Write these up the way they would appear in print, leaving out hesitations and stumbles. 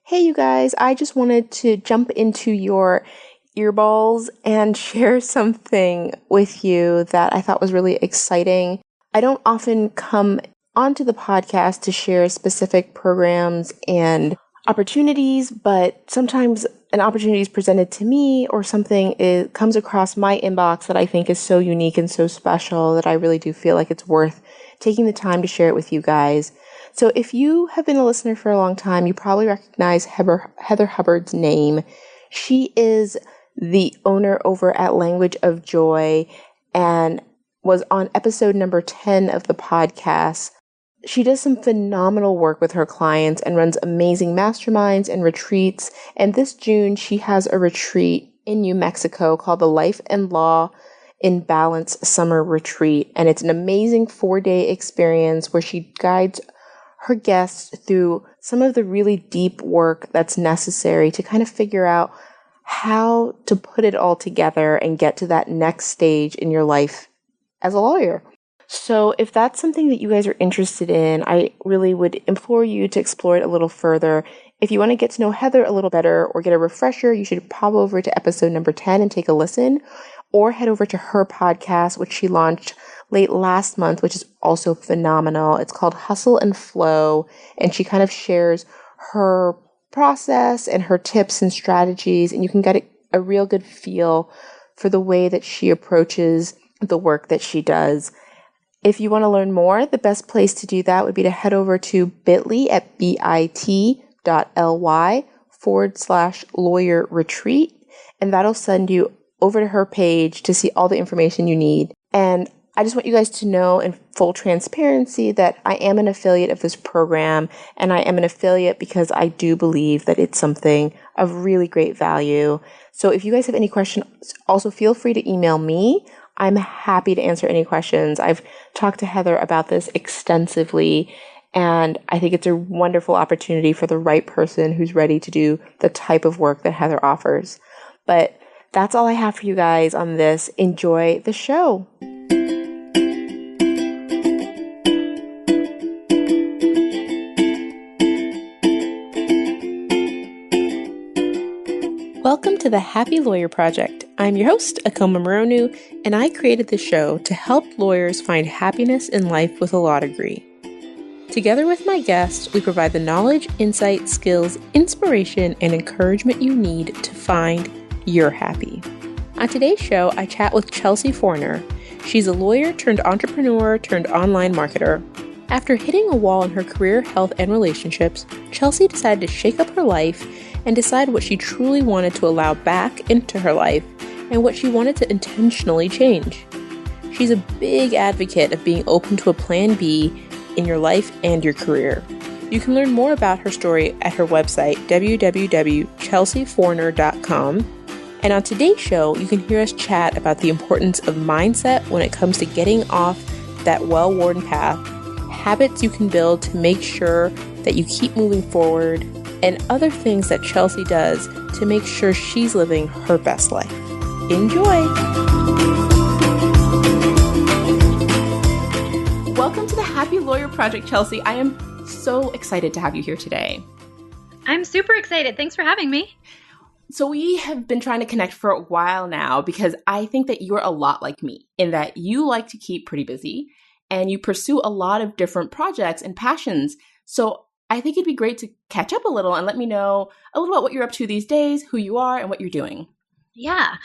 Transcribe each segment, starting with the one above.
Hey, you guys, I just wanted to jump into your earballs and share something with you that I thought was really exciting. I don't often come onto the podcast to share specific programs and opportunities, but sometimes an opportunity is presented to me or something comes across my inbox that I think is so unique and so special that I really do feel like it's worth taking the time to share it with you guys. So if you have been a listener for a long time, you probably recognize Heather Hubbard's name. She is the owner over at Language of Joy and was on episode number 10 of the podcast. She does some phenomenal work with her clients and runs amazing masterminds and retreats. And this June, she has a retreat in New Mexico called the Life and Law in Balance Summer Retreat. And it's an amazing 4-day experience where she guides her guests through some of the really deep work that's necessary to kind of figure out how to put it all together and get to that next stage in your life as a lawyer. So if that's something that you guys are interested in, I really would implore you to explore it a little further. If you want to get to know Heather a little better or get a refresher, you should pop over to episode number 10 and take a listen, or head over to her podcast, which she launched late last month, which is also phenomenal. It's called Hustle and Flow, and she kind of shares her process and her tips and strategies, and you can get a real good feel for the way that she approaches the work that she does. If you want to learn more, the best place to do that would be to head over to bit.ly at bit.ly/lawyer retreat, and that'll send you over to her page to see all the information you need. And I just want you guys to know in full transparency that I am an affiliate of this program, and I am an affiliate because I do believe that it's something of really great value. So if you guys have any questions, also feel free to email me. I'm happy to answer any questions. I've talked to Heather about this extensively, and I think it's a wonderful opportunity for the right person who's ready to do the type of work that Heather offers. But that's all I have for you guys on this. Enjoy the show. Welcome to the Happy Lawyer Project. I'm your host, Akoma Moronu, and I created this show to help lawyers find happiness in life with a law degree. Together with my guests, we provide the knowledge, insight, skills, inspiration, and encouragement you need to find your happy. On today's show, I chat with Chelsea Fournier. She's a lawyer turned entrepreneur turned online marketer. After hitting a wall in her career, health, and relationships, Chelsea decided to shake up her life and decide what she truly wanted to allow back into her life and what she wanted to intentionally change. She's a big advocate of being open to a plan B in your life and your career. You can learn more about her story at her website, www.chelseafournier.com. And on today's show, you can hear us chat about the importance of mindset when it comes to getting off that well-worn path, habits you can build to make sure that you keep moving forward, and other things that Chelsea does to make sure she's living her best life. Enjoy! Welcome to the Happy Lawyer Project, Chelsea. I am so excited to have you here today. I'm super excited. Thanks for having me. So we have been trying to connect for a while now because I think that you're a lot like me in that you like to keep pretty busy and you pursue a lot of different projects and passions. So I think it'd be great to catch up a little and let me know a little about what you're up to these days, who you are, and what you're doing. Yeah.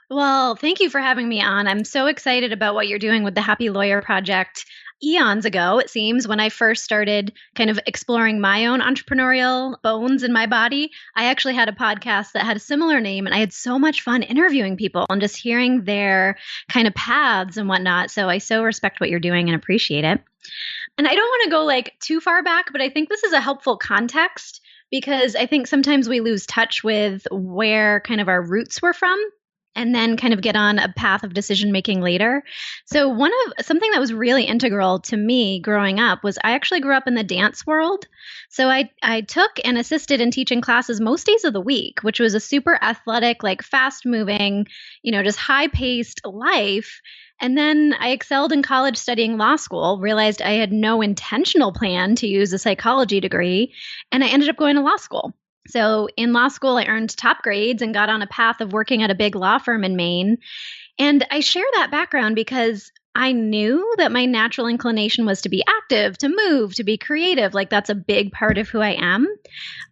Well, thank you for having me on. I'm so excited about what you're doing with the Happy Lawyer Project. Eons ago, it seems, when I first started kind of exploring my own entrepreneurial bones in my body, I actually had a podcast that had a similar name, and I had so much fun interviewing people and just hearing their kind of paths and whatnot. So I so respect what you're doing and appreciate it. And I don't want to go like too far back, but I think this is a helpful context because I think sometimes we lose touch with where kind of our roots were from and then kind of get on a path of decision making later. So something that was really integral to me growing up was I actually grew up in the dance world. So I took and assisted in teaching classes most days of the week, which was a super athletic, like fast moving, just high paced life. And then I excelled in college studying law school, realized I had no intentional plan to use a psychology degree, and I ended up going to law school. So in law school, I earned top grades and got on a path of working at a big law firm in Maine. And I share that background because I knew that my natural inclination was to be active, to move, to be creative. Like that's a big part of who I am.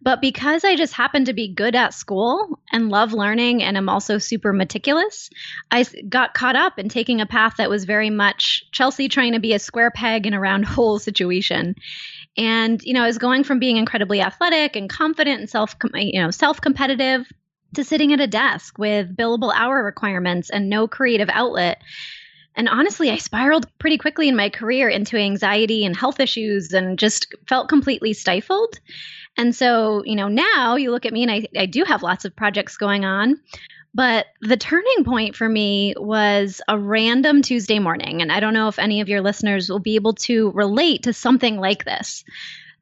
But because I just happen to be good at school and love learning and I'm also super meticulous, got caught up in taking a path that was very much Chelsea trying to be a square peg in a round hole situation. And, I was going from being incredibly athletic and confident and self-competitive to sitting at a desk with billable hour requirements and no creative outlet. And honestly, I spiraled pretty quickly in my career into anxiety and health issues and just felt completely stifled. And so, now you look at me and I do have lots of projects going on. But the turning point for me was a random Tuesday morning. And I don't know if any of your listeners will be able to relate to something like this.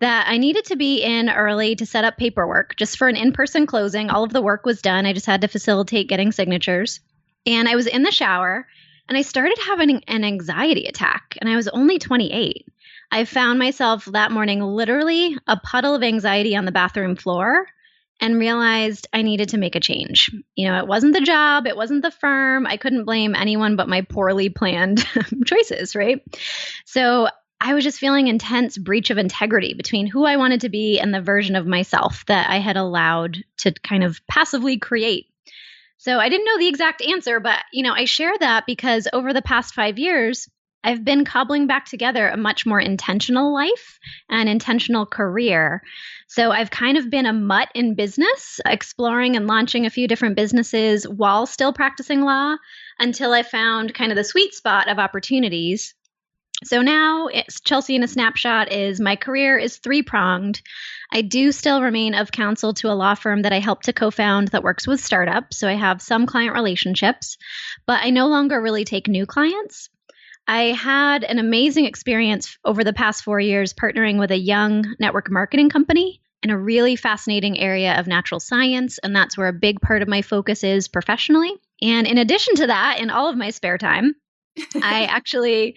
That I needed to be in early to set up paperwork just for an in-person closing. All of the work was done. I just had to facilitate getting signatures. And I was in the shower and I started having an anxiety attack. And I was only 28. I found myself that morning literally a puddle of anxiety on the bathroom floor and realized I needed to make a change. It wasn't the job, it wasn't the firm. I couldn't blame anyone but my poorly planned choices, right? So I was just feeling intense breach of integrity between who I wanted to be and the version of myself that I had allowed to kind of passively create. So I didn't know the exact answer, but I share that because over the past 5 years, I've been cobbling back together a much more intentional life and intentional career. So I've kind of been a mutt in business, exploring and launching a few different businesses while still practicing law until I found kind of the sweet spot of opportunities. So now it's Chelsea in a snapshot is my career is three-pronged. I do still remain of counsel to a law firm that I helped to co-found that works with startups. So I have some client relationships, but I no longer really take new clients. I had an amazing experience over the past 4 years partnering with a young network marketing company in a really fascinating area of natural science. And that's where a big part of my focus is professionally. And in addition to that, in all of my spare time, I actually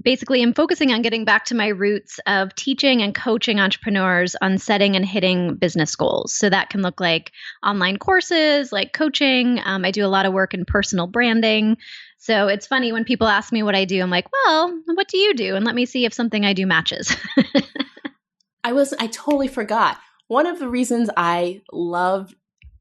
basically am focusing on getting back to my roots of teaching and coaching entrepreneurs on setting and hitting business goals. So that can look like online courses, like coaching. I do a lot of work in personal branding. So it's funny when people ask me what I do, I'm like, well, what do you do? And let me see if something I do matches. I totally forgot. One of the reasons I loved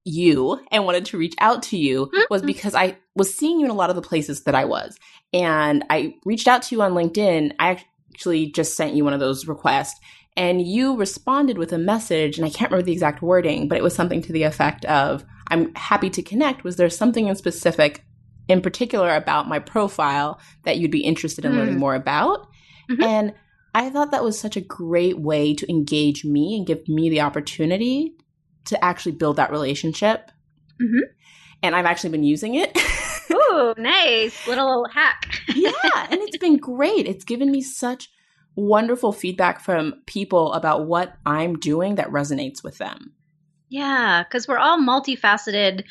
you and wanted to reach out to you was because I was seeing you in a lot of the places that I was. And I reached out to you on LinkedIn. I actually just sent you one of those requests and you responded with a message, and I can't remember the exact wording, but it was something to the effect of, I'm happy to connect. Was there something in particular about my profile that you'd be interested in learning more about? And I thought that was such a great way to engage me and give me the opportunity to actually build that relationship. And I've actually been using it. Ooh, nice. Little hack. Yeah. And it's been great. It's given me such wonderful feedback from people about what I'm doing that resonates with them. Yeah, because we're all multifaceted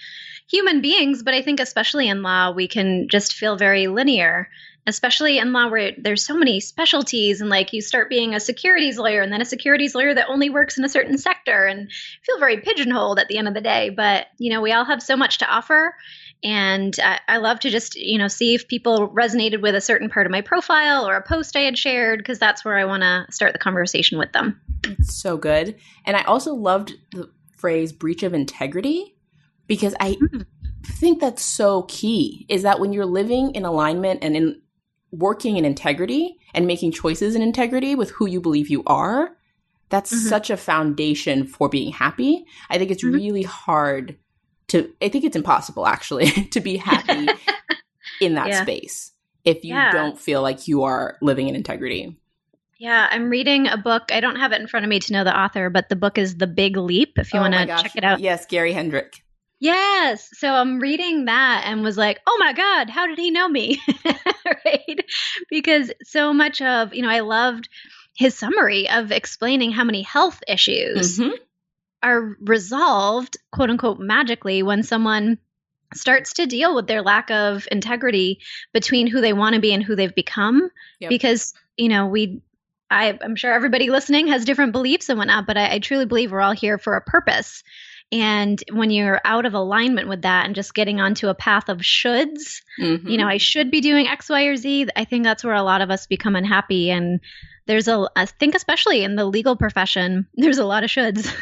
human beings, but I think especially in law, we can just feel very linear, especially in law where there's so many specialties and like you start being a securities lawyer and then a securities lawyer that only works in a certain sector and feel very pigeonholed at the end of the day. But, we all have so much to offer. And I love to just, see if people resonated with a certain part of my profile or a post I had shared, because that's where I want to start the conversation with them. It's so good. And I also loved the phrase breach of integrity, because I think that's so key, is that when you're living in alignment and in working in integrity and making choices in integrity with who you believe you are, that's such a foundation for being happy. I think it's really hard I think it's impossible actually to be happy in that space if you don't feel like you are living in integrity. Yeah, I'm reading a book. I don't have it in front of me to know the author, but the book is The Big Leap, if you want to check it out. Yes, Gary Hendrick. Yes. So I'm reading that and was like, oh my God, how did he know me? Right? Because so much of, I loved his summary of explaining how many health issues are resolved, quote unquote, magically when someone starts to deal with their lack of integrity between who they want to be and who they've become. Because, I'm sure everybody listening has different beliefs and whatnot, but I truly believe we're all here for a purpose. And when you're out of alignment with that and just getting onto a path of shoulds, I should be doing X, Y, or Z, I think that's where a lot of us become unhappy. And I think especially in the legal profession, there's a lot of shoulds.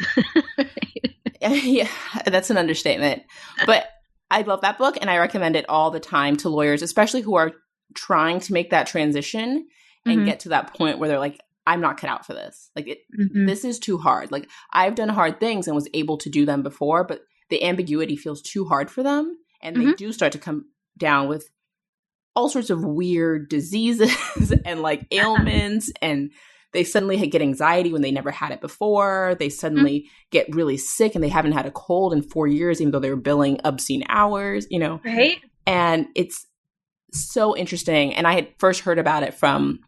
Yeah, that's an understatement. But I love that book, and I recommend it all the time to lawyers, especially who are trying to make that transition and get to that point where they're like, I'm not cut out for this. Like, this is too hard. Like, I've done hard things and was able to do them before, but the ambiguity feels too hard for them. And they do start to come down with all sorts of weird diseases and like ailments. And they suddenly get anxiety when they never had it before. They suddenly get really sick and they haven't had a cold in 4 years, even though they were billing obscene hours, Right. And it's so interesting. And I had first heard about it from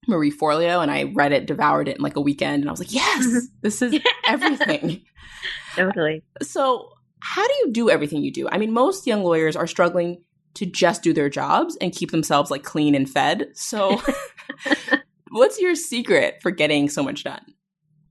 Marie Forleo, and I read it, devoured it in like a weekend, and I was like, yes, this is everything. Totally. So how do you do everything you do? I mean, most young lawyers are struggling to just do their jobs and keep themselves like clean and fed. So what's your secret for getting so much done?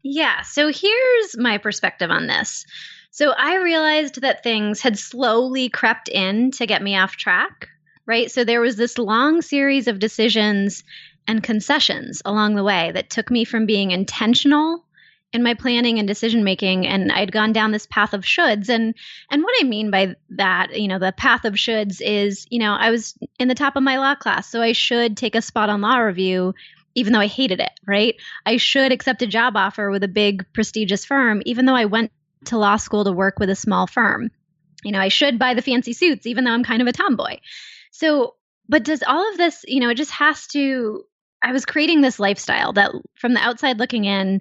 Yeah. So here's my perspective on this. So I realized that things had slowly crept in to get me off track, right? So there was this long series of decisions and concessions along the way that took me from being intentional in my planning and decision making, and I'd gone down this path of shoulds. And what I mean by that, the path of shoulds is, I was in the top of my law class, so I should take a spot on law review, even though I hated it, right? I should accept a job offer with a big prestigious firm, even though I went to law school to work with a small firm. I should buy the fancy suits, even though I'm kind of a tomboy. So, but does all of this, it just has to, I was creating this lifestyle that from the outside looking in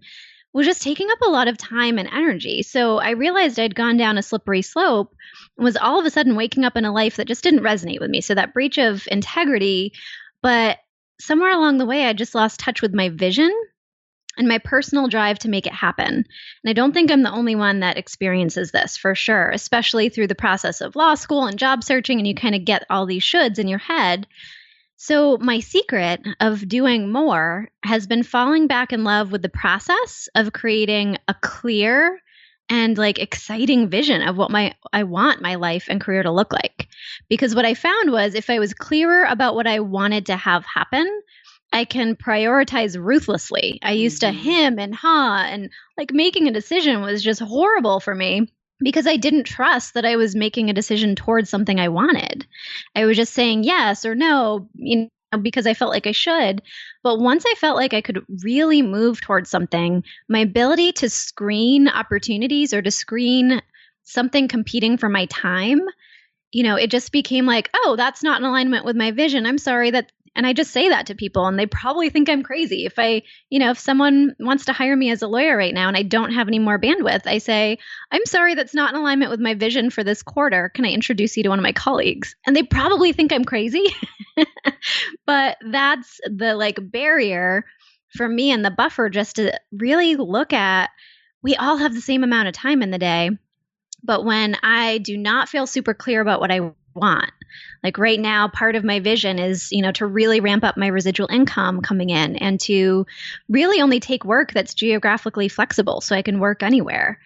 was just taking up a lot of time and energy. So I realized I'd gone down a slippery slope and was all of a sudden waking up in a life that just didn't resonate with me. So that breach of integrity, but somewhere along the way, I just lost touch with my vision and my personal drive to make it happen. And I don't think I'm the only one that experiences this, for sure, especially through the process of law school and job searching, and you kind of get all these shoulds in your head. So my secret of doing more has been falling back in love with the process of creating a clear and like exciting vision of what I want my life and career to look like. Because what I found was if I was clearer about what I wanted to have happen, I can prioritize ruthlessly. I used to hem and haw, and like making a decision was just horrible for me because I didn't trust that I was making a decision towards something I wanted. I was just saying yes or no, because I felt like I should. But once I felt like I could really move towards something, my ability to screen opportunities or to screen something competing for my time, it just became like, oh, that's not in alignment with my vision. I'm sorry that. And I just say that to people and they probably think I'm crazy. If someone wants to hire me as a lawyer right now and I don't have any more bandwidth, I say, I'm sorry, that's not in alignment with my vision for this quarter. Can I introduce you to one of my colleagues? And they probably think I'm crazy, but that's the barrier for me and the buffer just to really look at, we all have the same amount of time in the day. But when I do not feel super clear about what I want, like right now, part of my vision is, to really ramp up my residual income coming in and to really only take work that's geographically flexible so I can work anywhere.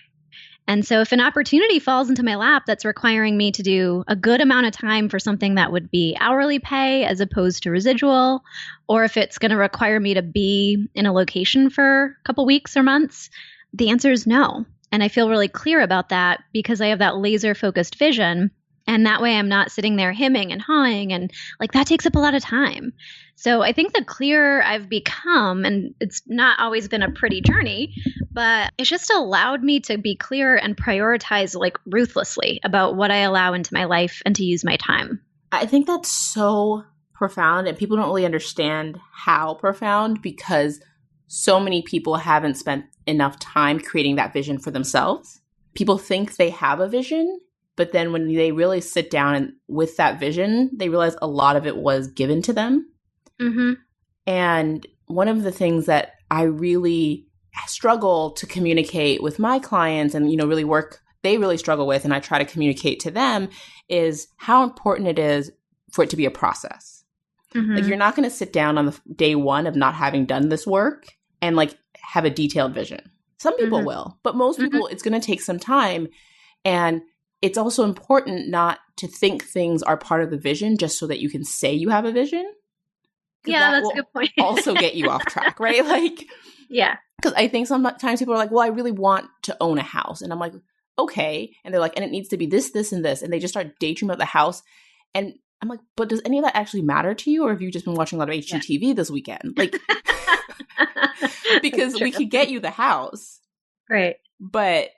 And so if an opportunity falls into my lap that's requiring me to do a good amount of time for something that would be hourly pay as opposed to residual, or if it's going to require me to be in a location for a couple weeks or months, the answer is no. And I feel really clear about that because I have that laser focused vision. And that way I'm not sitting there hemming and hawing and that takes up a lot of time. So I think the clearer I've become, and it's not always been a pretty journey, but it's just allowed me to be clearer and prioritize ruthlessly about what I allow into my life and to use my time. I think that's so profound, and people don't really understand how profound because so many people haven't spent enough time creating that vision for themselves. People think they have a vision, but then when they really sit down and with that vision, they realize a lot of it was given to them. Mm-hmm. And one of the things that I really struggle to communicate with my clients and, they really struggle with, and I try to communicate to them, is how important it is for it to be a process. Mm-hmm. You're not going to sit down on the day one of not having done this work and like have a detailed vision. Some people will, but most people, it's going to take some time. And it's also important not to think things are part of the vision just so that you can say you have a vision. Yeah, that's a good point. Also get you off track, right? Like, yeah. Because I think sometimes people are like, well, I really want to own a house. And I'm like, okay. And they're like, and it needs to be this, this, and this. And they just start daydreaming about the house. And I'm like, but does any of that actually matter to you? Or have you just been watching a lot of HGTV this weekend? Like, because we could get you the house. Right. But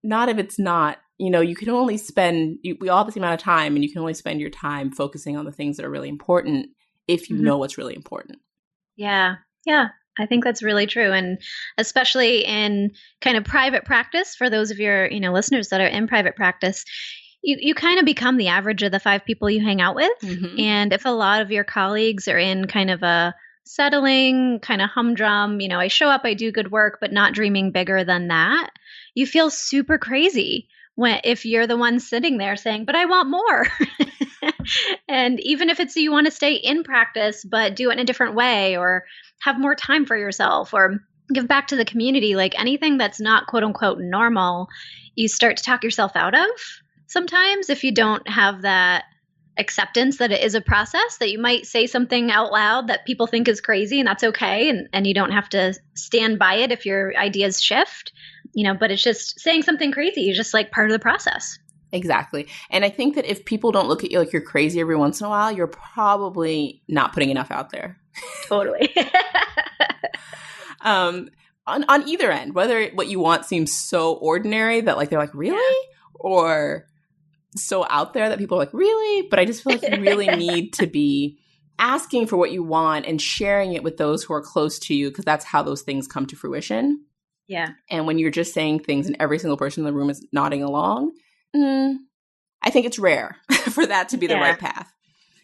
not if it's not, you can only spend, we all have the same amount of time, and you can only spend your time focusing on the things that are really important if you know what's really important. Yeah. Yeah. I think that's really true. And especially in kind of private practice, for those of your, listeners that are in private practice, you kind of become the average of the 5 people you hang out with. And if a lot of your colleagues are in kind of a settling, kind of humdrum, I show up, I do good work, but not dreaming bigger than that, you feel super crazy if you're the one sitting there saying, but I want more. And even if it's you want to stay in practice, but do it in a different way, or have more time for yourself, or give back to the community, like anything that's not quote unquote normal, you start to talk yourself out of sometimes if you don't have that acceptance that it is a process, that you might say something out loud that people think is crazy, and that's okay. And you don't have to stand by it if your ideas shift, but it's just saying something crazy is just like part of the process. Exactly. And I think that if people don't look at you like you're crazy every once in a while, you're probably not putting enough out there. Totally. On either end, whether what you want seems so ordinary that like they're like, really? Yeah. Or so out there that people are like, really? But I just feel like you really need to be asking for what you want and sharing it with those who are close to you, because that's how those things come to fruition. Yeah. And when you're just saying things and every single person in the room is nodding along, I think it's rare for that to be the right path.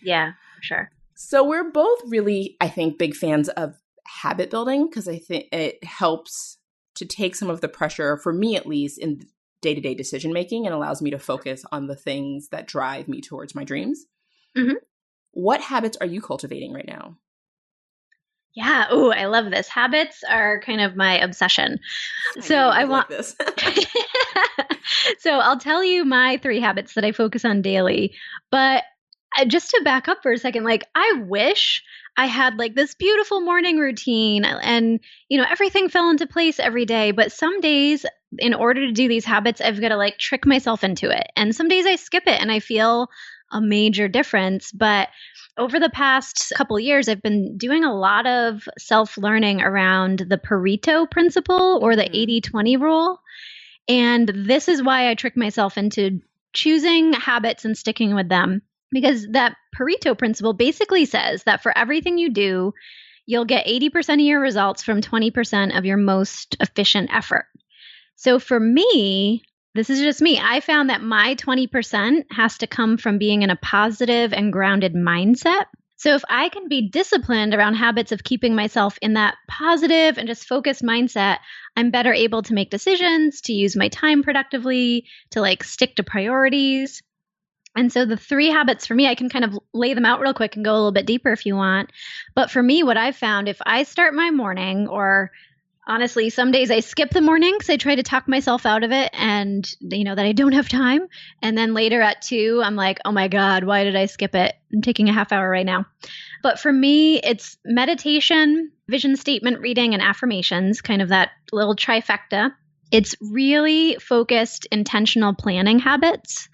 Yeah, for sure. So we're both really, I think, big fans of habit building, because I think it helps to take some of the pressure, for me at least, in day-to-day decision making, and allows me to focus on the things that drive me towards my dreams. What habits are you cultivating right now? Yeah. Oh, I love this. Habits are kind of my obsession. So I want this. So I'll tell you my 3 habits that I focus on daily. But just to back up for a second, like I wish I had like this beautiful morning routine and, everything fell into place every day. But some days, in order to do these habits, I've got to like trick myself into it. And some days I skip it and I feel a major difference. But over the past couple of years, I've been doing a lot of self-learning around the Pareto principle, or the 80-20 rule. And this is why I trick myself into choosing habits and sticking with them. Because that Pareto principle basically says that for everything you do, you'll get 80% of your results from 20% of your most efficient effort. So for me, this is just me, I found that my 20% has to come from being in a positive and grounded mindset. So if I can be disciplined around habits of keeping myself in that positive and just focused mindset, I'm better able to make decisions, to use my time productively, to like stick to priorities. And so the 3 habits for me, I can kind of lay them out real quick and go a little bit deeper if you want. But for me, what I've found, if I start my morning, or honestly, some days I skip the morning because I try to talk myself out of it and, that I don't have time. And then later at 2, I'm like, oh my God, why did I skip it? I'm taking a half hour right now. But for me, it's meditation, vision statement reading, and affirmations, kind of that little trifecta. It's really focused, intentional planning habits,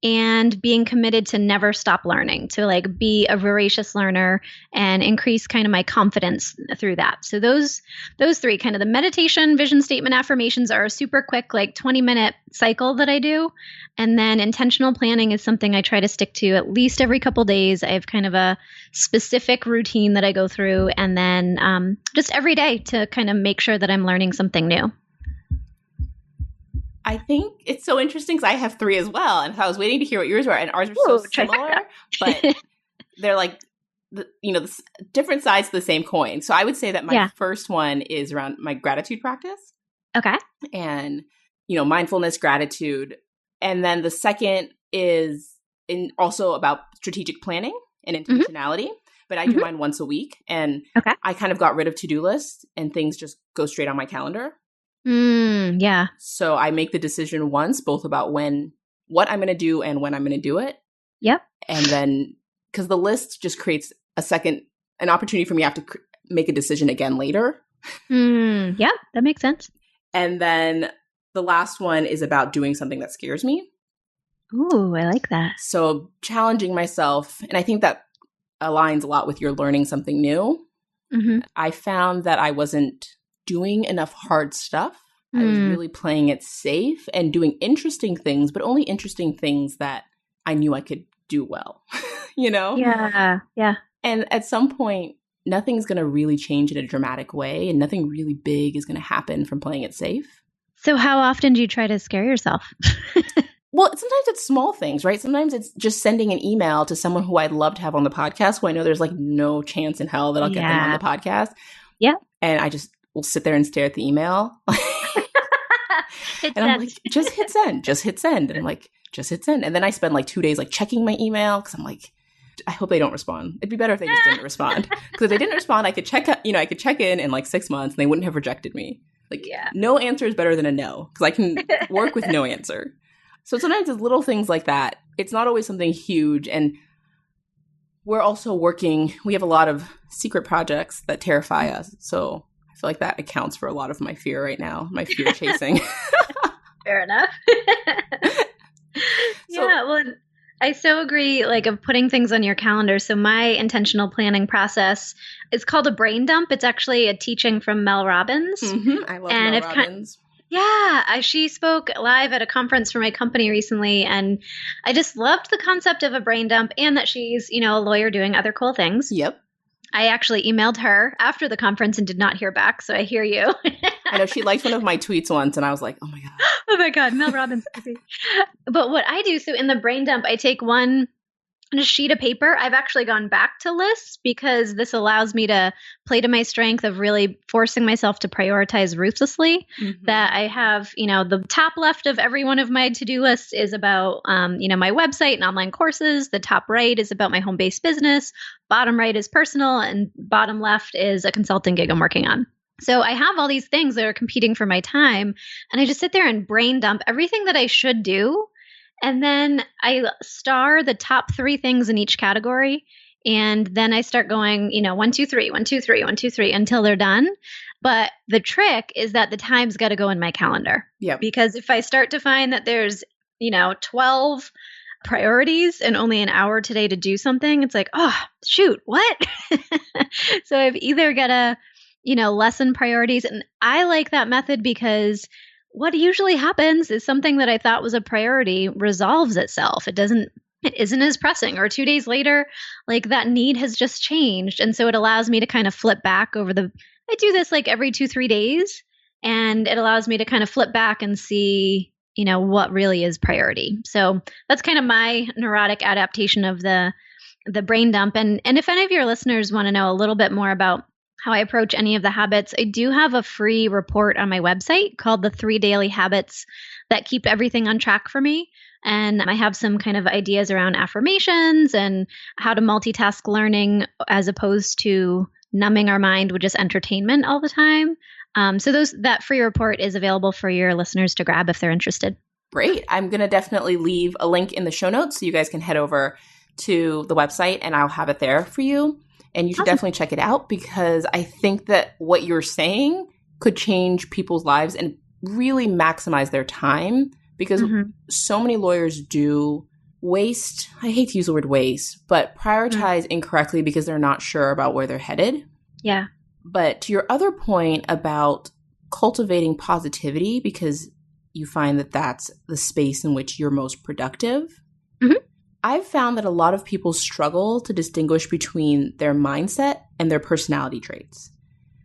and being committed to never stop learning, to like be a voracious learner and increase kind of my confidence through that. So those 3, kind of the meditation, vision statement, affirmations, are a super quick, like 20-minute cycle that I do. And then intentional planning is something I try to stick to at least every couple days. I have kind of a specific routine that I go through, and then just every day to kind of make sure that I'm learning something new. I think it's so interesting because I have 3 as well. And I was waiting to hear what yours were. And ours are so similar, but they're like, the different sides of the same coin. So I would say that my first one is around my gratitude practice. Okay. And, mindfulness, gratitude. And then the second is also about strategic planning and intentionality. but I do mine once a week. And I kind of got rid of to-do lists and things just go straight on my calendar. Yeah. So I make the decision once, both about what I'm going to do and when I'm going to do it. Yep. And then, because the list just creates an opportunity for me to have to make a decision again later. Yeah, that makes sense. And then the last one is about doing something that scares me. Ooh, I like that. So challenging myself. And I think that aligns a lot with your learning something new. I found that I wasn't doing enough hard stuff. I was really playing it safe and doing interesting things, but only interesting things that I knew I could do well, you know? Yeah. And at some point, nothing's going to really change in a dramatic way, and nothing really big is going to happen from playing it safe. So how often do you try to scare yourself? Well, sometimes it's small things, right? Sometimes it's just sending an email to someone who I'd love to have on the podcast, who I know there's like no chance in hell that I'll get them on the podcast. Yeah. And I just will sit there and stare at the email. And I'm like, just hit send. And I'm like, just hit send. And then I spend like 2 days like checking my email because I'm like, I hope they don't respond. It'd be better if they just didn't respond. Because if they didn't respond, I could check in like 6 months and they wouldn't have rejected me. Like, no answer is better than a no, because I can work with no answer. So sometimes it's little things like that. It's not always something huge. And we're also we have a lot of secret projects that terrify us. So I feel like that accounts for a lot of my fear right now, my fear chasing. Fair enough. Well, I so agree, like, of putting things on your calendar. So my intentional planning process is called a brain dump. It's actually a teaching from Mel Robbins. I love Mel Robbins. She spoke live at a conference for my company recently, and I just loved the concept of a brain dump and that she's, a lawyer doing other cool things. Yep. I actually emailed her after the conference and did not hear back, so I hear you. I know she liked one of my tweets once, and I was like, oh my God. Oh my God, Mel Robbins. But what I do, so in the brain dump, I take one sheet of paper. I've actually gone back to lists because this allows me to play to my strength of really forcing myself to prioritize ruthlessly. That I have, the top left of every one of my to-do lists is about, my website and online courses. The top right is about my home-based business. Bottom right is personal, and bottom left is a consulting gig I'm working on. So I have all these things that are competing for my time, and I just sit there and brain dump everything that I should do. And then I star the top 3 things in each category. And then I start going, 1, 2, 3, 1, 2, 3, 1, 2, 3 until they're done. But the trick is that the time's got to go in my calendar. Yeah. Because if I start to find that there's, 12 priorities and only an hour today to do something, it's like, oh, shoot, what? So I've either got to, lessen priorities. And I like that method because what usually happens is something that I thought was a priority resolves itself. It isn't as pressing, or 2 days later, like that need has just changed. And so it allows me to kind of flip back I do this like every 2-3 days, and it allows me to kind of flip back and see, what really is priority. So that's kind of my neurotic adaptation of the brain dump. And if any of your listeners want to know a little bit more about how I approach any of the habits, I do have a free report on my website called the 3 Daily Habits that keep everything on track for me. And I have some kind of ideas around affirmations and how to multitask learning as opposed to numbing our mind with just entertainment all the time. So that free report is available for your listeners to grab if they're interested. Great. I'm going to definitely leave a link in the show notes so you guys can head over to the website, and I'll have it there for you. And you should definitely check it out, because I think that what you're saying could change people's lives and really maximize their time, because so many lawyers do waste, I hate to use the word waste, but prioritize incorrectly because they're not sure about where they're headed. Yeah. But to your other point about cultivating positivity, because you find that that's the space in which you're most productive, I've found that a lot of people struggle to distinguish between their mindset and their personality traits.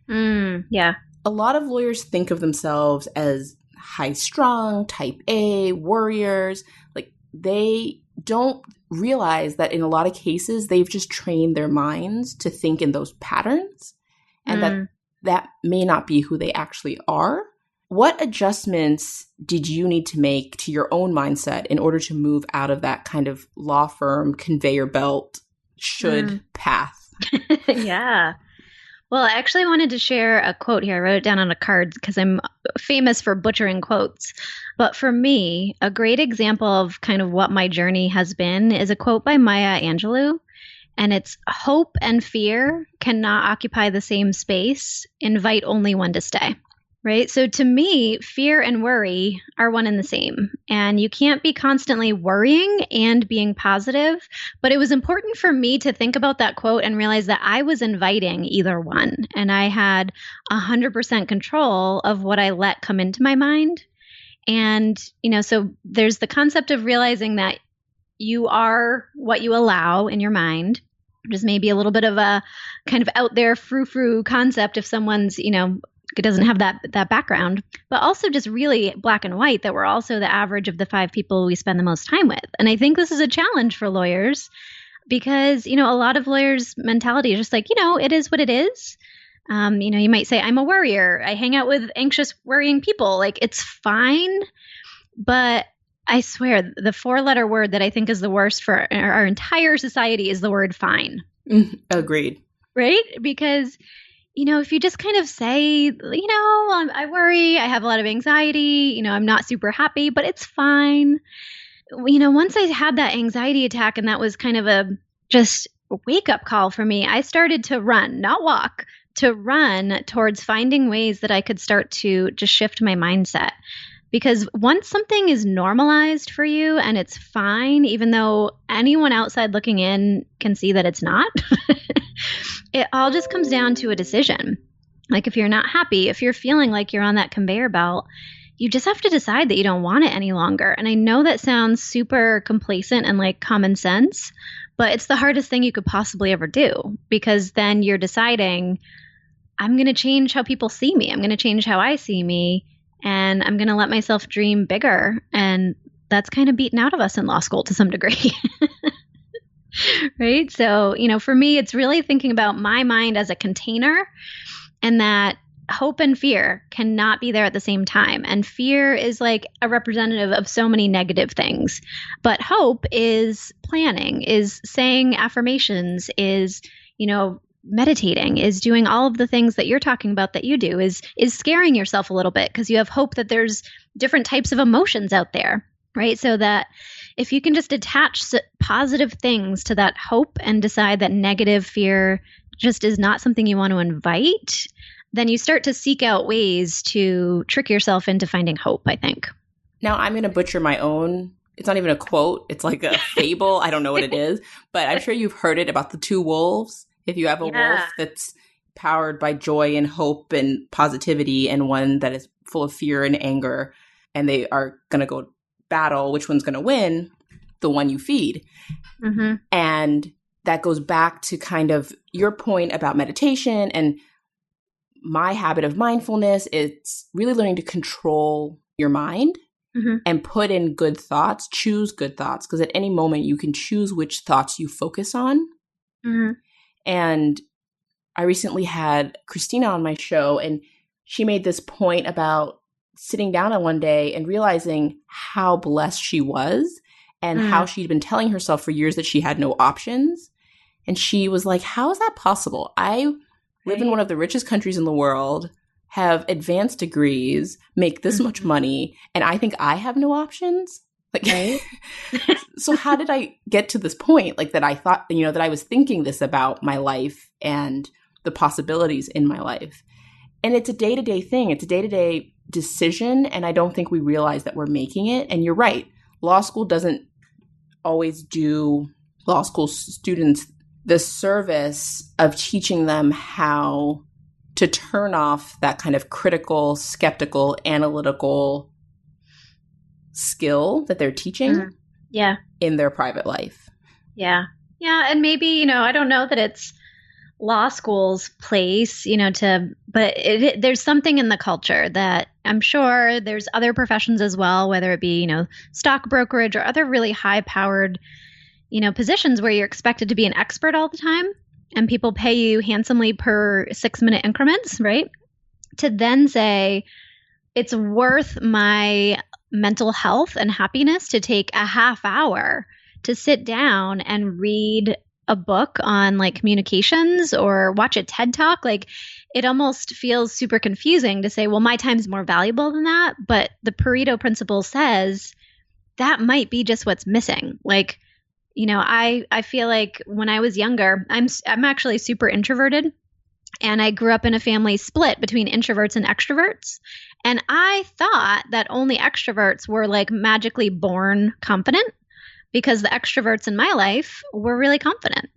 Yeah. A lot of lawyers think of themselves as high-strung, type A, worriers. Like, they don't realize that in a lot of cases, they've just trained their minds to think in those patterns, and that may not be who they actually are. What adjustments did you need to make to your own mindset in order to move out of that kind of law firm conveyor belt path? Yeah. Well, I actually wanted to share a quote here. I wrote it down on a card because I'm famous for butchering quotes. But for me, a great example of kind of what my journey has been is a quote by Maya Angelou. And it's hope and fear cannot occupy the same space. Invite only one to stay. Right. So to me, fear and worry are one and the same. And you can't be constantly worrying and being positive. But it was important for me to think about that quote and realize that I was inviting either one. And I had 100% control of what I let come into my mind. And, so there's the concept of realizing that you are what you allow in your mind, which is maybe a little bit of a kind of out there frou-frou concept if someone's, it doesn't have that background, but also just really black and white that we're also the average of the 5 people we spend the most time with. And I think this is a challenge for lawyers because, a lot of lawyers' mentality is just like, it is what it is. You might say, I'm a worrier. I hang out with anxious, worrying people. Like, it's fine. But I swear, the 4-letter word that I think is the worst for our entire society is the word fine. Agreed. Right? Because if you just kind of say, I worry, I have a lot of anxiety, I'm not super happy, but it's fine. Once I had that anxiety attack and that was kind of a just wake up call for me, I started to run, not walk, to run towards finding ways that I could start to just shift my mindset. Because once something is normalized for you and it's fine, even though anyone outside looking in can see that it's not, it all just comes down to a decision. Like if you're not happy, if you're feeling like you're on that conveyor belt, you just have to decide that you don't want it any longer. And I know that sounds super complacent and like common sense, but it's the hardest thing you could possibly ever do because then you're deciding, I'm going to change how people see me. I'm going to change how I see me. And I'm going to let myself dream bigger. And that's kind of beaten out of us in law school to some degree. Right? So, for me, it's really thinking about my mind as a container and that hope and fear cannot be there at the same time. And fear is like a representative of so many negative things. But hope is planning, is saying affirmations, is, meditating, is doing all of the things that you're talking about that you do, is scaring yourself a little bit because you have hope that there's different types of emotions out there, right? So that if you can just attach positive things to that hope and decide that negative fear just is not something you want to invite, then you start to seek out ways to trick yourself into finding hope, I think. Now I'm going to butcher my own. It's not even a quote. It's like a fable. I don't know what it is, but I'm sure you've heard it about the 2 wolves. If you have a wolf that's powered by joy and hope and positivity and one that is full of fear and anger, and they are going to go battle, which one's going to win? The one you feed. Mm-hmm. And that goes back to kind of your point about meditation and my habit of mindfulness. It's really learning to control your mind and put in good thoughts, choose good thoughts, because at any moment you can choose which thoughts you focus on. Mm-hmm. And I recently had Christina on my show, and she made this point about sitting down on one day and realizing how blessed she was and how she'd been telling herself for years that she had no options. And she was like, how is that possible? I live in one of the richest countries in the world, have advanced degrees, make this much money, and I think I have no options. Like, right? So how did I get to this point? Like that I thought, that I was thinking this about my life and the possibilities in my life. And it's a day-to-day thing. It's a day-to-day decision. And I don't think we realize that we're making it. And you're right. Law school doesn't always do law school students the service of teaching them how to turn off that kind of critical, skeptical, analytical skill that they're teaching in their private life. Yeah. Yeah. And maybe, I don't know that it's law school's place, but there's something in the culture that I'm sure there's other professions as well, whether it be, stock brokerage or other really high powered, positions where you're expected to be an expert all the time and people pay you handsomely per 6-minute increments, right? To then say it's worth my mental health and happiness to take a half hour to sit down and read a book on like communications or watch a TED talk, like it almost feels super confusing to say, well, my time's more valuable than that. But the Pareto principle says that might be just what's missing. Like, I feel like when I was younger, I'm actually super introverted. And I grew up in a family split between introverts and extroverts. And I thought that only extroverts were like magically born confident because the extroverts in my life were really confident.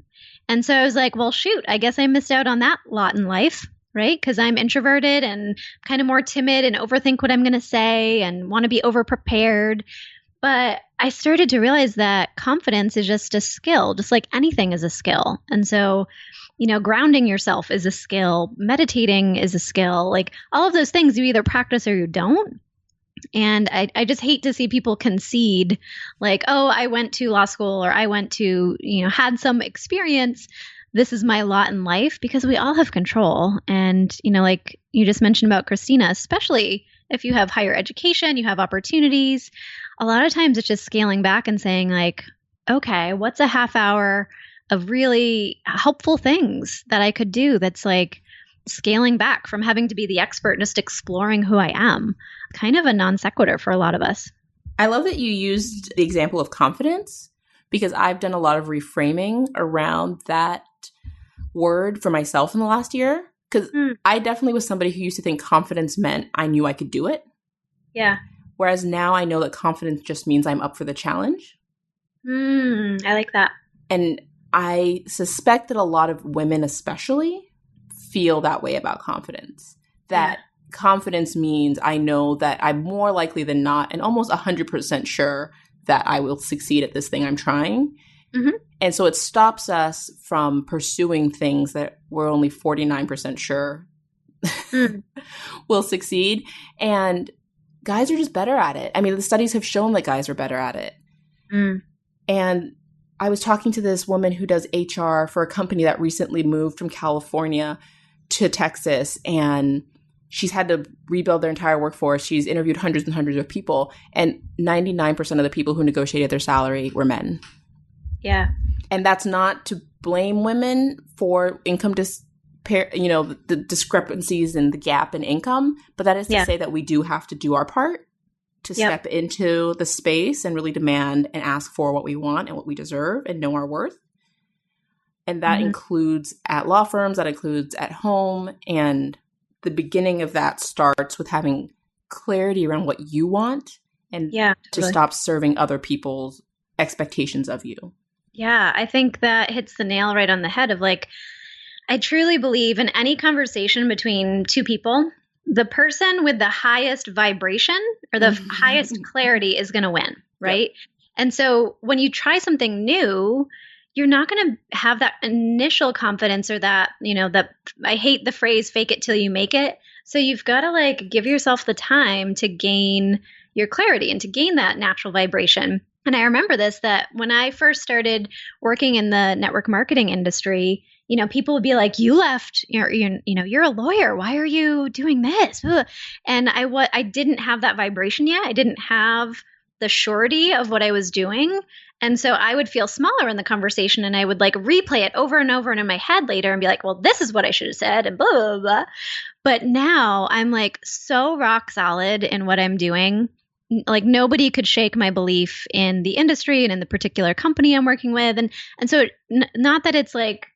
And so I was like, well, shoot, I guess I missed out on that lot in life, right? Because I'm introverted and kind of more timid and overthink what I'm going to say and want to be over prepared. But I started to realize that confidence is just a skill, just like anything is a skill. And so, grounding yourself is a skill, meditating is a skill, like all of those things you either practice or you don't. And I just hate to see people concede like, oh, I went to law school or I went to, had some experience. This is my lot in life, because we all have control. And, like you just mentioned about Christina, especially if you have higher education, you have opportunities. A lot of times it's just scaling back and saying like, okay, what's a half hour of really helpful things that I could do that's like scaling back from having to be the expert, just exploring who I am. Kind of a non sequitur for a lot of us. I love that you used the example of confidence, because I've done a lot of reframing around that word for myself in the last year. Because I definitely was somebody who used to think confidence meant I knew I could do it. Yeah. Whereas now I know that confidence just means I'm up for the challenge. I like that. And I suspect that a lot of women especially feel that way about confidence. That confidence means I know that I'm more likely than not and almost 100% sure that I will succeed at this thing I'm trying. Mm-hmm. And so it stops us from pursuing things that we're only 49% sure will succeed. And guys are just better at it. I mean, the studies have shown that guys are better at it. And I was talking to this woman who does HR for a company that recently moved from California to Texas, and she's had to rebuild their entire workforce. She's interviewed hundreds and hundreds of people, and 99% of the people who negotiated their salary were men. Yeah. And that's not to blame women for income the discrepancies and the gap in income, but that is to say that we do have to do our part to step into the space and really demand and ask for what we want and what we deserve and know our worth. And that includes at law firms, that includes at home. And the beginning of that starts with having clarity around what you want and to stop serving other people's expectations of you. Yeah, I think that hits the nail right on the head of like, I truly believe in any conversation between two people, the person with the highest vibration or the highest clarity is going to win, right? Yep. And so when you try something new, you're not going to have that initial confidence or that, that I hate the phrase fake it till you make it. So you've got to like give yourself the time to gain your clarity and to gain that natural vibration. And I remember this, that when I first started working in the network marketing industry, people would be like, you left, you're a lawyer. Why are you doing this? And I didn't have that vibration yet. I didn't have the surety of what I was doing. And so I would feel smaller in the conversation and I would like replay it over and over and in my head later and be like, well, this is what I should have said and blah, blah, blah. But now I'm like so rock solid in what I'm doing. Like nobody could shake my belief in the industry and in the particular company I'm working with. And so not that it's like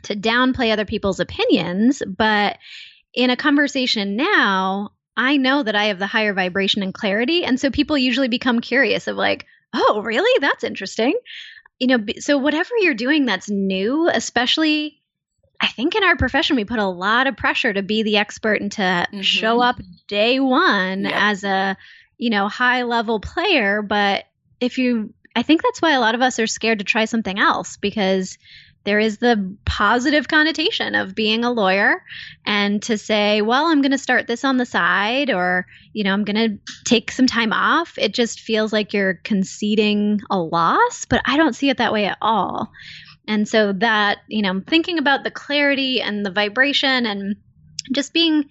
to downplay other people's opinions, but in a conversation now, I know that I have the higher vibration and clarity. And so people usually become curious of like, oh, really? That's interesting. So whatever you're doing that's new, especially I think in our profession, we put a lot of pressure to be the expert and to show up day one as a, high level player. But I think that's why a lot of us are scared to try something else, because there is the positive connotation of being a lawyer and to say, well, I'm going to start this on the side or, I'm going to take some time off. It just feels like you're conceding a loss, but I don't see it that way at all. And so that, thinking about the clarity and the vibration and just being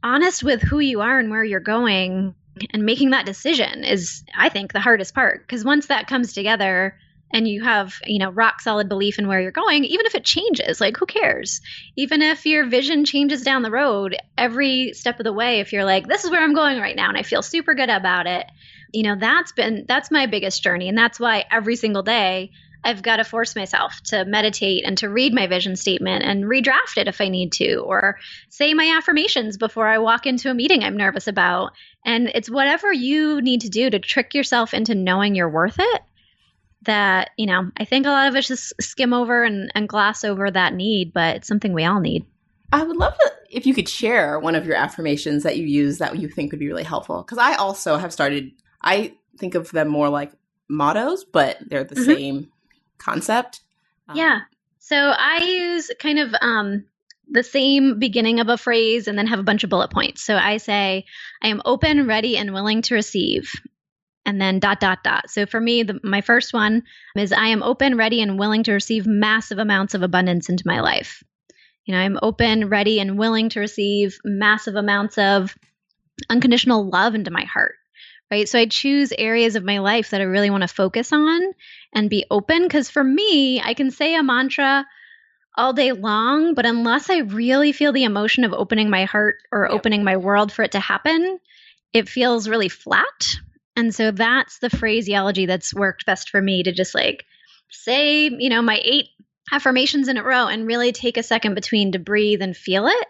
honest with who you are and where you're going and making that decision is, I think, the hardest part. Because once that comes together, and you have, rock solid belief in where you're going, even if it changes, like who cares? Even if your vision changes down the road, every step of the way, if you're like, this is where I'm going right now and I feel super good about it, that's my biggest journey. And that's why every single day I've got to force myself to meditate and to read my vision statement and redraft it if I need to, or say my affirmations before I walk into a meeting I'm nervous about. And it's whatever you need to do to trick yourself into knowing you're worth it that, I think a lot of us just skim over and gloss over that need, but it's something we all need. I would love it if you could share one of your affirmations that you use that you think would be really helpful. Because I also have started, I think of them more like mottos, but they're the same concept. Yeah. So I use kind of the same beginning of a phrase and then have a bunch of bullet points. So I say, I am open, ready, and willing to receive. And then ... So for me, my first one is I am open, ready, and willing to receive massive amounts of abundance into my life. I'm open, ready, and willing to receive massive amounts of unconditional love into my heart. Right. So I choose areas of my life that I really want to focus on and be open. Because for me, I can say a mantra all day long, but unless I really feel the emotion of opening my heart or opening my world for it to happen, it feels really flat. And so that's the phraseology that's worked best for me, to just like say, my 8 affirmations in a row and really take a second between to breathe and feel it.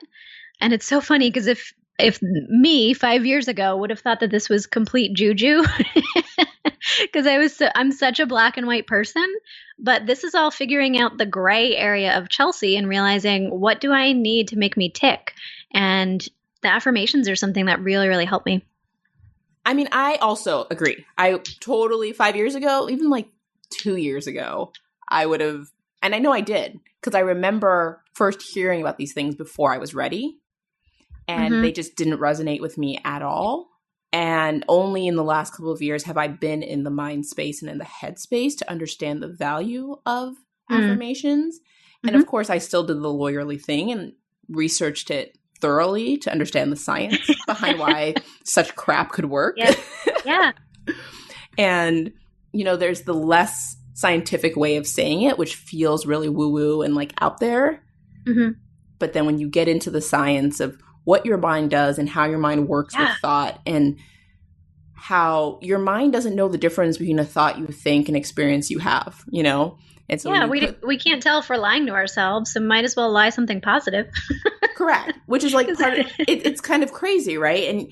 And it's so funny because if me 5 years ago would have thought that this was complete juju, because I'm such a black and white person, but this is all figuring out the gray area of Chelsea and realizing, what do I need to make me tick? And the affirmations are something that really, really helped me. I mean, I also agree. I totally, 5 years ago, even like 2 years ago, I would have, and I know I did, because I remember first hearing about these things before I was ready. And they just didn't resonate with me at all. And only in the last couple of years have I been in the mind space and in the head space to understand the value of affirmations. And of course, I still did the lawyerly thing and researched it thoroughly to understand the science behind why such crap could work. Yeah. And, there's the less scientific way of saying it, which feels really woo-woo and like out there. But then when you get into the science of what your mind does and how your mind works with thought, and how your mind doesn't know the difference between a thought you think and experience you have, And so we can't tell if we're lying to ourselves, so might as well lie something positive. Correct. Which is like part of it's kind of crazy, right? And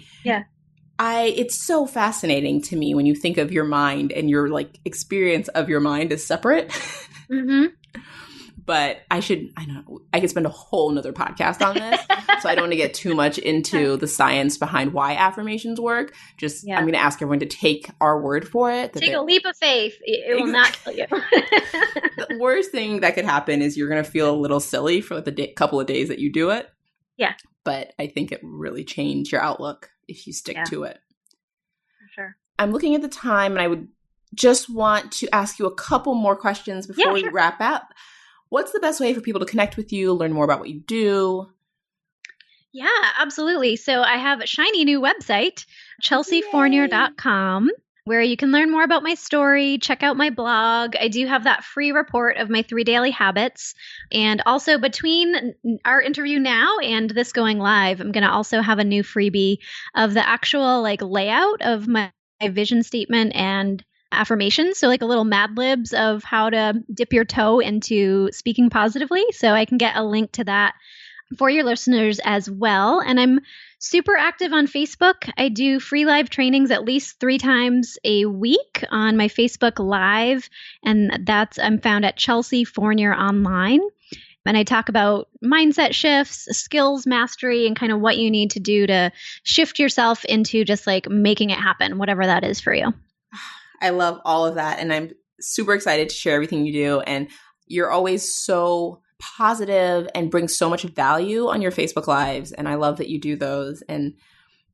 it's so fascinating to me when you think of your mind and your like experience of your mind is separate. But I could spend a whole nother podcast on this. So I don't want to get too much into the science behind why affirmations work. I'm going to ask everyone to take our word for it. Take a leap of faith. It will not kill you. The worst thing that could happen is you're going to feel a little silly for the couple of days that you do it. Yeah. But I think it will really change your outlook if you stick to it. For sure. I'm looking at the time, and I would just want to ask you a couple more questions before we wrap up. What's the best way for people to connect with you, learn more about what you do? Yeah, absolutely. So I have a shiny new website, chelseafournier.com, where you can learn more about my story, check out my blog. I do have that free report of my 3 daily habits. And also between our interview now and this going live, I'm going to also have a new freebie of the actual like layout of my vision statement and affirmations. So like a little Mad Libs of how to dip your toe into speaking positively. So I can get a link to that for your listeners as well. And I'm super active on Facebook. I do free live trainings at least 3 times a week on my Facebook Live. And I'm found at Chelsea Fournier Online. And I talk about mindset shifts, skills mastery, and kind of what you need to do to shift yourself into just like making it happen, whatever that is for you. I love all of that. And I'm super excited to share everything you do. And you're always so positive and bring so much value on your Facebook Lives. And I love that you do those. And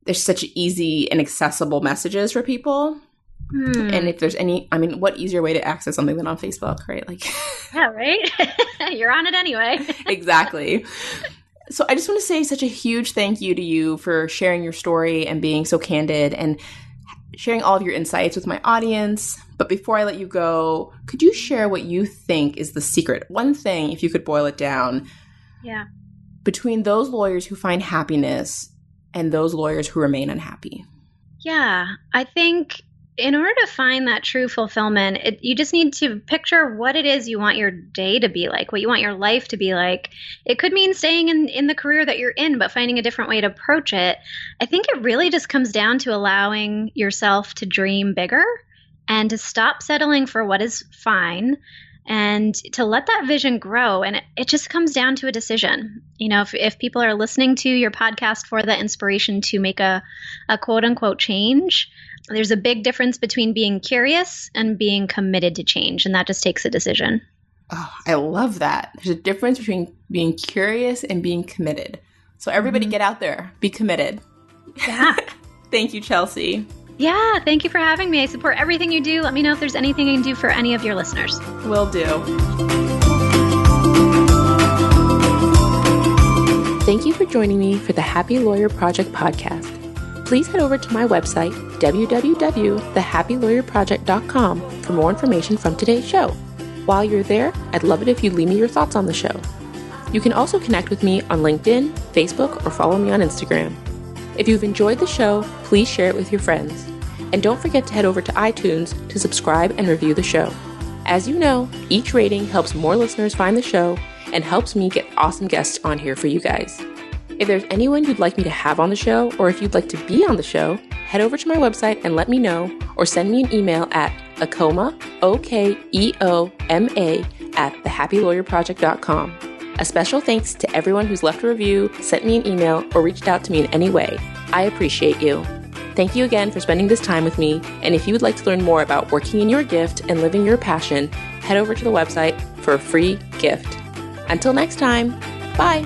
there's such easy and accessible messages for people. And if there's what easier way to access something than on Facebook, right? Like, yeah, right? You're on it anyway. Exactly. So I just want to say such a huge thank you to you for sharing your story and being so candid and sharing all of your insights with my audience. But before I let you go, could you share what you think is the secret? One thing, if you could boil it down, between those lawyers who find happiness and those lawyers who remain unhappy. Yeah, I think in order to find that true fulfillment, you just need to picture what it is you want your day to be like, what you want your life to be like. It could mean staying in the career that you're in, but finding a different way to approach it. I think it really just comes down to allowing yourself to dream bigger and to stop settling for what is fine and to let that vision grow. And it just comes down to a decision. You know, if people are listening to your podcast for the inspiration to make a quote unquote change, there's a big difference between being curious and being committed to change. And that just takes a decision. Oh, I love that. There's a difference between being curious and being committed. So everybody get out there, be committed. Yeah. Thank you, Chelsea. Yeah, thank you for having me. I support everything you do. Let me know if there's anything I can do for any of your listeners. Will do. Thank you for joining me for the Happy Lawyer Project podcast. Please head over to my website, www.thehappylawyerproject.com, for more information from today's show. While you're there, I'd love it if you'd leave me your thoughts on the show. You can also connect with me on LinkedIn, Facebook, or follow me on Instagram. If you've enjoyed the show, please share it with your friends. And don't forget to head over to iTunes to subscribe and review the show. As you know, each rating helps more listeners find the show and helps me get awesome guests on here for you guys. If there's anyone you'd like me to have on the show, or if you'd like to be on the show, head over to my website and let me know, or send me an email at okema, OKEOMA, @thehappylawyerproject.com. A special thanks to everyone who's left a review, sent me an email, or reached out to me in any way. I appreciate you. Thank you again for spending this time with me, and if you would like to learn more about working in your gift and living your passion, head over to the website for a free gift. Until next time, bye!